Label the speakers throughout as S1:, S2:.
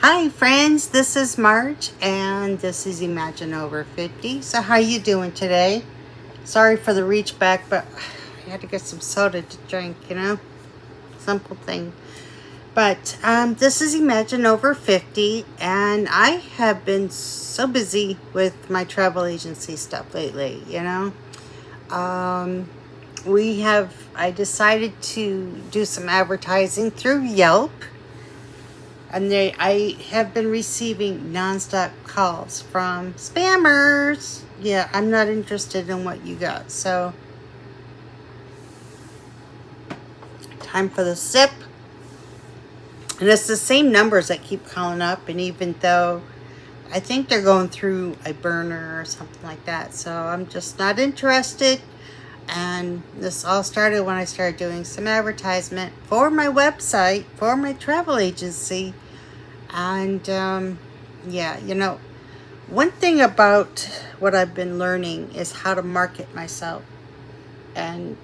S1: Hi friends, this is Marge and this is Imagine Over 50. So how you doing today? Sorry for the reach back, but I had to get some soda to drink. Simple thing. But this is Imagine Over 50 and I have been so busy with my travel agency stuff lately. Um, I decided to do some advertising through Yelp. I have been receiving nonstop calls from spammers. Yeah, I'm not interested in what you got. So, time for the sip. And it's the same numbers that keep calling up. And even though I think they're going through a burner or something like that. So, I'm just not interested. And this all started when I started doing some advertisement for my website, for my travel agency. And, yeah. One thing about what I've been learning is how to market myself. And,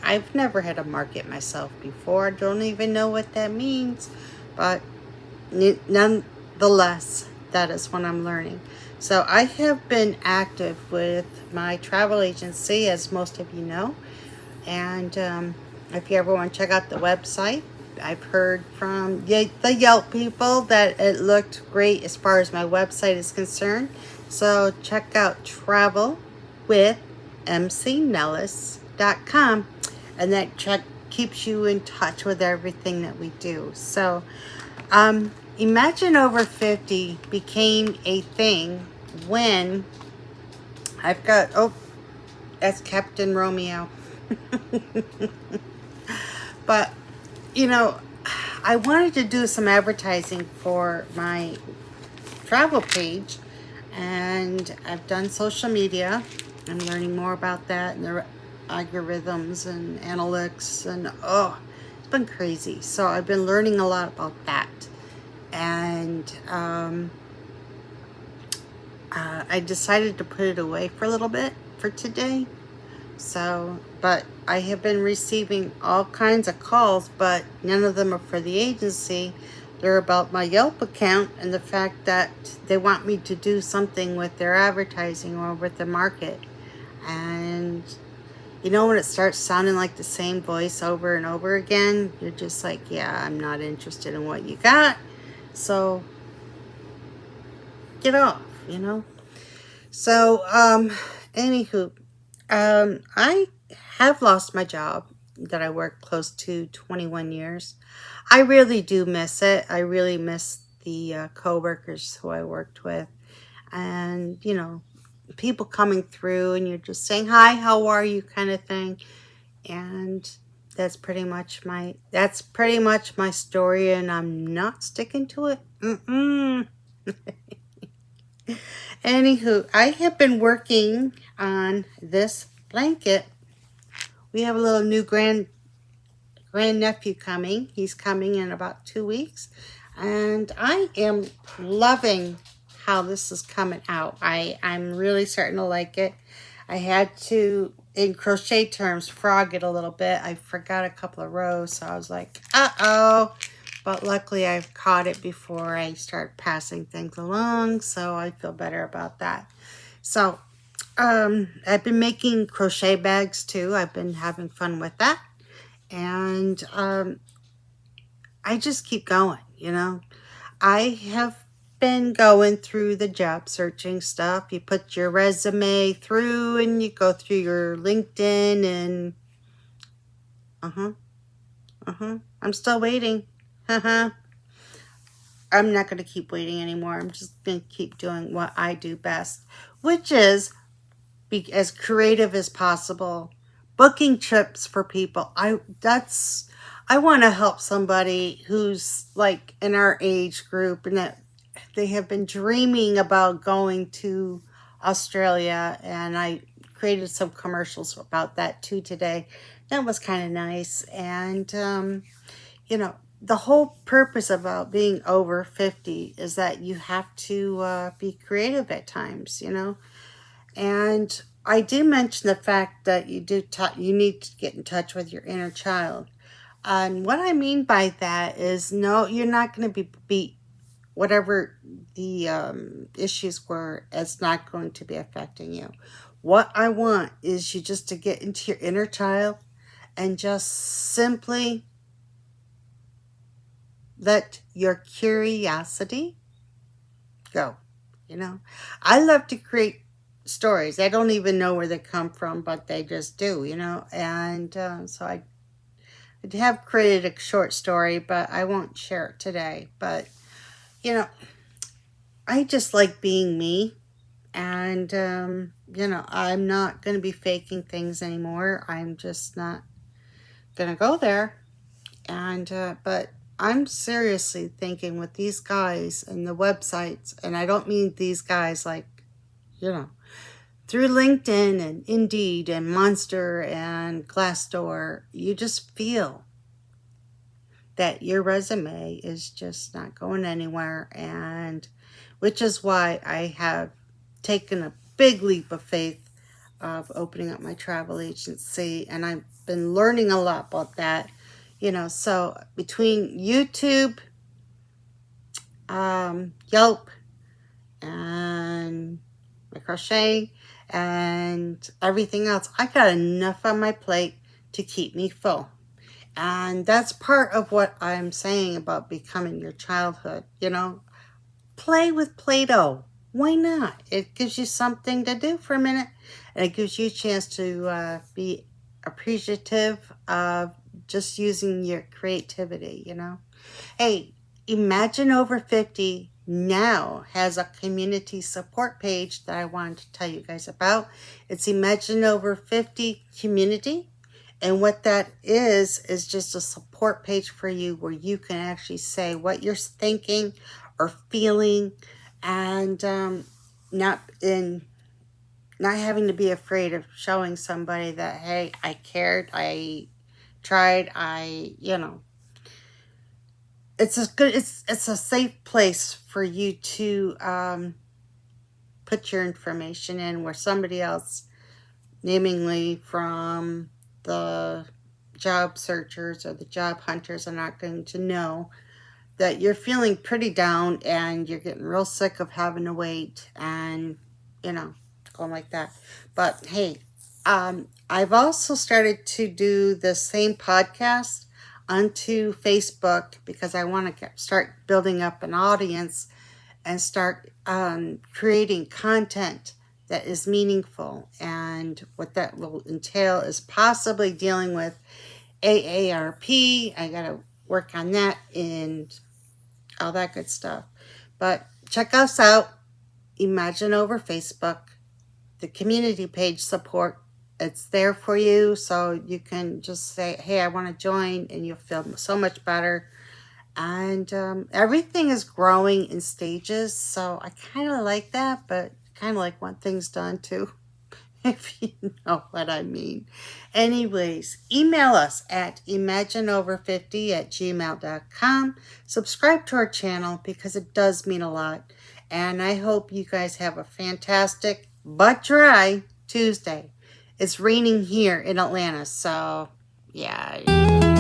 S1: I've never had to market myself before. I don't even know what that means. But nonetheless, that is what I'm learning. So I have been active with my travel agency, as most of you know. And if you ever want to check out the website, I've heard from the Yelp people that it looked great as far as my website is concerned. So check out travel with mcnellis.com, and that keeps you in touch with everything that we do. So Imagine Over 50 became a thing when that's Captain Romeo. But, you know, I wanted to do some advertising for my travel page, and I've done social media. I'm learning more about that and the algorithms and analytics, and it's been crazy. So I've been learning a lot about that. And I decided to put it away for a little bit for today. So, but I have been receiving all kinds of calls, but none of them are for the agency. They're about my Yelp account and the fact that they want me to do something with their advertising or with the market. And when it starts sounding like the same voice over and over again, you're just like, yeah, I'm not interested in what you got. So get off. So, anywho, I have lost my job that I worked close to 21 years. I really do miss it. I really miss the coworkers who I worked with, and people coming through, and you're just saying hi, how are you, kind of thing. And that's pretty much my story, and I'm not sticking to it. Anywho, I have been working on this blanket. We have a little new grandnephew coming. He's coming in about 2 weeks. And I am loving how this is coming out. I'm really starting to like it. I had to, in crochet terms, frog it a little bit. I forgot a couple of rows, so I was like, uh-oh. But luckily I've caught it before I start passing things along, so I feel better about that. So I've been making crochet bags too. I've been having fun with that. And I just keep going. I have been going through the job searching stuff. You put your resume through and you go through your LinkedIn and I'm still waiting. I'm not going to keep waiting anymore. I'm just going to keep doing what I do best, which is be as creative as possible, booking trips for people. I want to help somebody who's like in our age group and that they have been dreaming about going to Australia, and I created some commercials about that too today. That was kind of nice. And the whole purpose about being over 50 is that you have to be creative at times. And I do mention the fact that you need to get in touch with your inner child. And what I mean by that is, no, you're not going to be beat whatever the issues were, it's not going to be affecting you. What I want is you just to get into your inner child and just simply let your curiosity go. You know, I love to create stories. I don't even know where they come from, but they just do, you know. And so I have created a short story, but I won't share it today. But, you know, I just like being me. And, you know, I'm not going to be faking things anymore. I'm just not going to go there. And, but I'm seriously thinking with these guys and the websites, and I don't mean these guys like, you know, through LinkedIn and Indeed and Monster and Glassdoor, you just feel that your resume is just not going anywhere. And which is why I have taken a big leap of faith of opening up my travel agency. And I've been learning a lot about that. You know, so between YouTube, Yelp, and my crochet, and everything else, I got enough on my plate to keep me full. And that's part of what I'm saying about becoming your childhood. You know, play with Play-Doh. Why not? It gives you something to do for a minute, and it gives you a chance to be appreciative of just using your creativity, you know. Hey, Imagine Over 50 now has a community support page that I wanted to tell you guys about. It's Imagine Over 50 Community. And what that is just a support page for you where you can actually say what you're thinking or feeling, and not having to be afraid of showing somebody that, hey, I cared, I tried, you know. It's a safe place for you to put your information in where somebody else, namely from the job searchers or the job hunters, are not going to know that you're feeling pretty down and you're getting real sick of having to wait and, you know, going like that. But hey, I've also started to do the same podcast onto Facebook because I want to start building up an audience and start creating content that is meaningful. And what that will entail is possibly dealing with AARP. I got to work on that and all that good stuff. But check us out, Imagine Over Facebook, the community page support. It's there for you, so you can just say, hey, I want to join, and you'll feel so much better. And everything is growing in stages, so I kind of like that, but kind of like want things done too, if you know what I mean. Anyways, email us at imagineover50@gmail.com. Subscribe to our channel because it does mean a lot. And I hope you guys have a fantastic but dry Tuesday. It's raining here in Atlanta, so yeah.